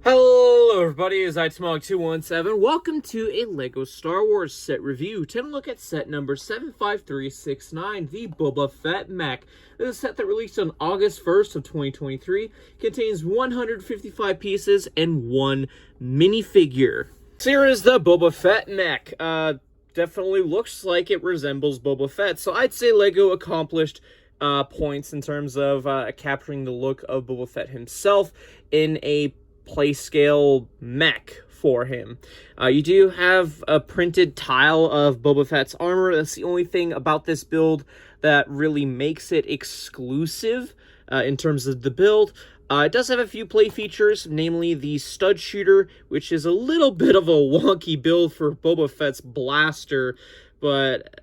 Hello everybody, it's TMOG217. Welcome to a LEGO Star Wars set review. Taking a look at set number 75369, the Boba Fett Mech. This is a set that released on August 1st of 2023. Contains 155 pieces and one minifigure. So here is the Boba Fett Mech. Definitely looks like it resembles Boba Fett. So I'd say LEGO accomplished points in terms of capturing the look of Boba Fett himself in a play scale mech for him. You do have a printed tile of Boba Fett's armor. That's the only thing about this build that really makes it exclusive in terms of the build. It does have a few play features, namely the stud shooter, which is a little bit of a wonky build for Boba Fett's blaster, but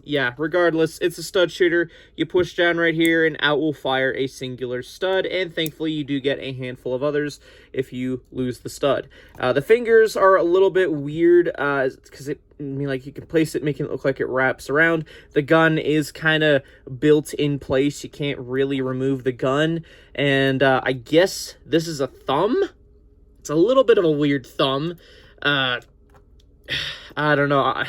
yeah, regardless, it's a stud shooter. You push down right here and out will fire a singular stud, and thankfully you do get a handful of others if you lose the stud. The fingers are a little bit weird because you can place it making it look like it wraps around. The gun is kind of built in place. You can't really remove the gun, and I guess this is a thumb. It's a little bit of a weird thumb. I don't know.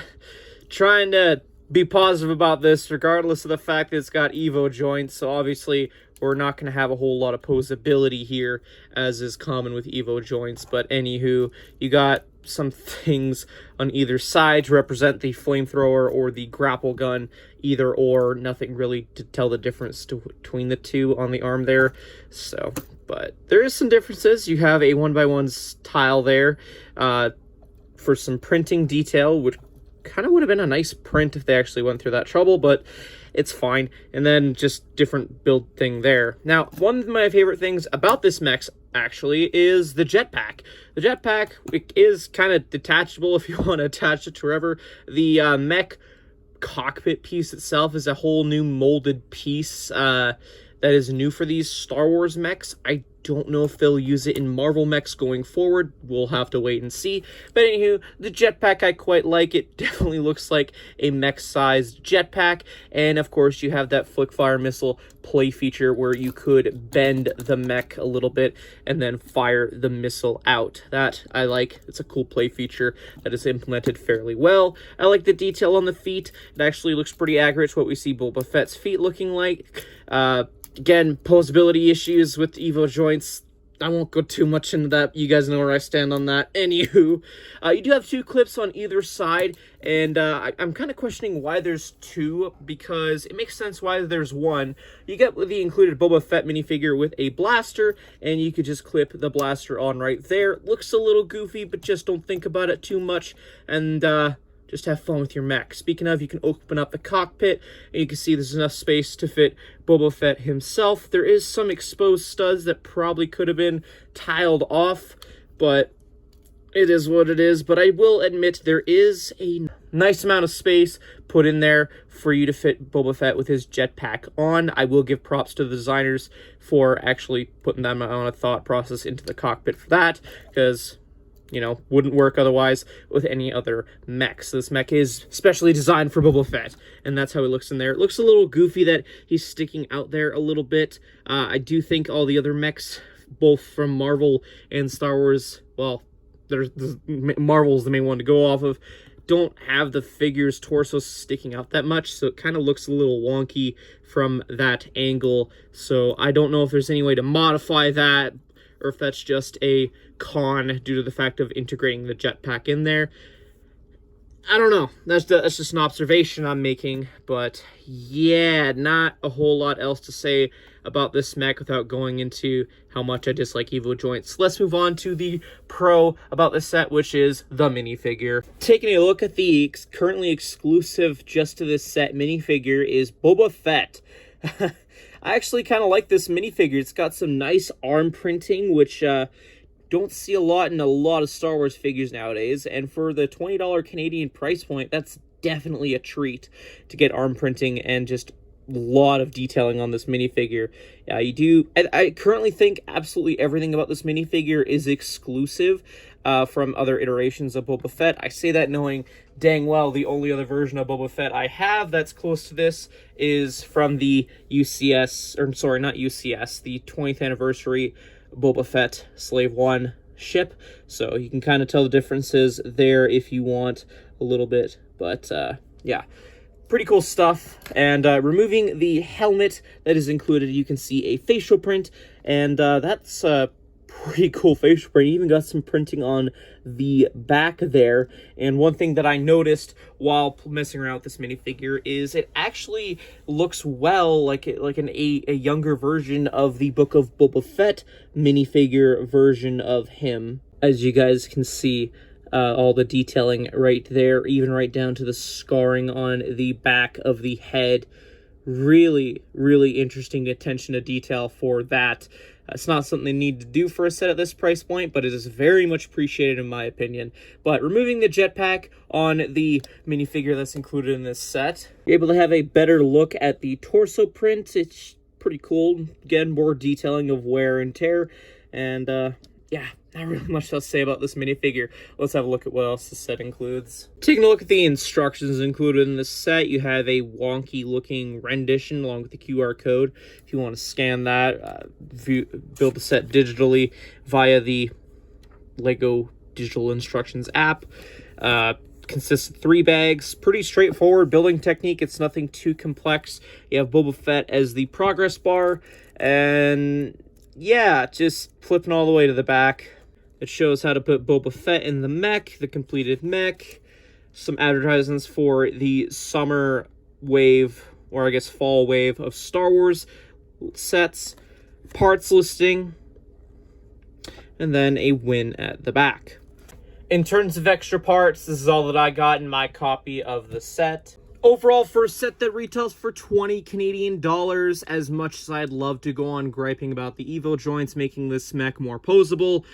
Trying to be positive about this, regardless of the fact that it's got Evo joints, so obviously we're not going to have a whole lot of posability here, as is common with Evo joints, but anywho, you got some things on either side to represent the flamethrower or the grapple gun, either or, nothing really to tell the difference between the two on the arm there, so, but there is some differences. You have a 1x1 tile there for some printing detail, which kind of would have been a nice print if they actually went through that trouble, but it's fine. And then just different build thing there. Now, one of my favorite things about this mech actually is the jetpack. The jetpack is kind of detachable if you want to attach it to wherever. The mech cockpit piece itself is a whole new molded piece that is new for these Star Wars mechs. I don't know if they'll use it in Marvel mechs going forward. We'll have to wait and see. But anywho, the jetpack I quite like. It definitely looks like a mech-sized jetpack. And of course, you have that flick fire missile play feature where you could bend the mech a little bit and then fire the missile out. That I like. It's a cool play feature that is implemented fairly well. I like the detail on the feet. It actually looks pretty accurate to what we see Boba Fett's feet looking like. Again, posability issues with Evo joints. I won't go too much into that. You guys know where I stand on that. Anywho, you do have two clips on either side, and I'm kind of questioning why there's two, because it makes sense why there's one. You get the included Boba Fett minifigure with a blaster, and you could just clip the blaster on right there. Looks a little goofy, but just don't think about it too much, and just have fun with your mech. Speaking of, you can open up the cockpit, and you can see there's enough space to fit Boba Fett himself. There is some exposed studs that probably could have been tiled off, but it is what it is. But I will admit there is a nice amount of space put in there for you to fit Boba Fett with his jetpack on. I will give props to the designers for actually putting that amount of thought process into the cockpit for that, because wouldn't work otherwise with any other mech. So this mech is specially designed for Boba Fett, and that's how he looks in there. It looks a little goofy that he's sticking out there a little bit. I do think all the other mechs, both from Marvel and Star Wars, well, Marvel's the main one to go off of, don't have the figure's torso sticking out that much, so it kind of looks a little wonky from that angle. So I don't know if there's any way to modify that, or if that's just a con due to the fact of integrating the jetpack in there. I don't know. That's just an observation I'm making. But yeah, not a whole lot else to say about this mech without going into how much I dislike Evo joints. Let's move on to the pro about this set, which is the minifigure. Taking a look at the currently exclusive just to this set minifigure is Boba Fett. I actually kind of like this minifigure. It's got some nice arm printing, which don't see a lot in a lot of Star Wars figures nowadays. And for the $20 Canadian price point, that's definitely a treat to get arm printing and just a lot of detailing on this minifigure. I currently think absolutely everything about this minifigure is exclusive from other iterations of Boba Fett. I say that knowing dang well the only other version of Boba Fett I have that's close to this is from the UCS, or sorry, not UCS, the 20th anniversary Boba Fett Slave 1 ship, so you can kind of tell the differences there if you want a little bit. But yeah, pretty cool stuff. And removing the helmet that is included, you can see a facial print, and that's pretty cool facial print. You even got some printing on the back there. And one thing that I noticed while messing around with this minifigure is it actually looks well like a younger version of the Book of Boba Fett minifigure version of him. As you guys can see, all the detailing right there, even right down to the scarring on the back of the head. Really, really interesting attention to detail for that. It's not something they need to do for a set at this price point, but it is very much appreciated in my opinion. But removing the jetpack on the minifigure that's included in this set, you're able to have a better look at the torso print. It's pretty cool. Again, more detailing of wear and tear. And yeah, not really much else to say about this minifigure. Let's have a look at what else the set includes. Taking a look at the instructions included in this set, you have a wonky looking rendition along with the QR code. If you want to scan that, build the set digitally via the Lego Digital Instructions app. Consists of 3 bags. Pretty straightforward building technique. It's nothing too complex. You have Boba Fett as the progress bar, and yeah, just flipping all the way to the back. It shows how to put Boba Fett in the mech, the completed mech, some advertisements for the summer wave, or I guess fall wave of Star Wars sets, parts listing, and then a win at the back. In terms of extra parts, this is all that I got in my copy of the set. Overall, for a set that retails for 20 Canadian dollars, as much as I'd love to go on griping about the Evo joints making this mech more posable,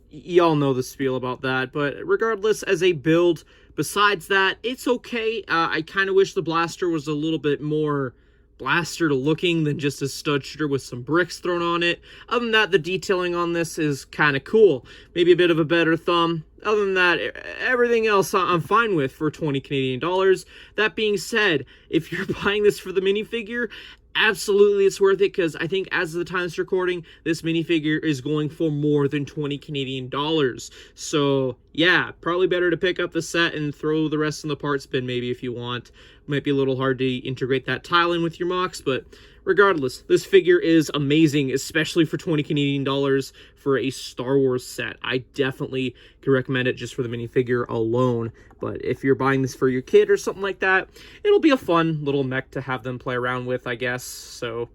y'all know the spiel about that, but regardless, as a build, besides that, it's okay. I kind of wish the blaster was a little bit more blaster looking than just a stud shooter with some bricks thrown on it. Other than that, the detailing on this is kind of cool. Maybe a bit of a better thumb. Other than that, everything else I'm fine with for 20 Canadian dollars. That being said, if you're buying this for the minifigure, absolutely it's worth it, because I think as of the time of this recording, this minifigure is going for more than 20 Canadian dollars. So yeah, probably better to pick up the set and throw the rest in the parts bin maybe if you want. Might be a little hard to integrate that tile in with your mocks, but regardless, this figure is amazing, especially for 20 Canadian dollars for a Star Wars set. I definitely can recommend it just for the minifigure alone. But if you're buying this for your kid or something like that, it'll be a fun little mech to have them play around with, I guess. So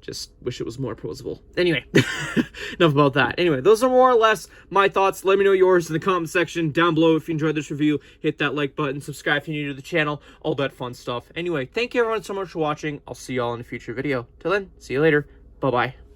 just wish it was more posable. Anyway, enough about that. Anyway, those are more or less my thoughts. Let me know yours in the comment section down below. If you enjoyed this review, hit that like button, subscribe if you're new to the channel, all that fun stuff. Anyway, thank you everyone so much for watching. I'll see y'all in a future video. Till then, see you later. Bye-bye.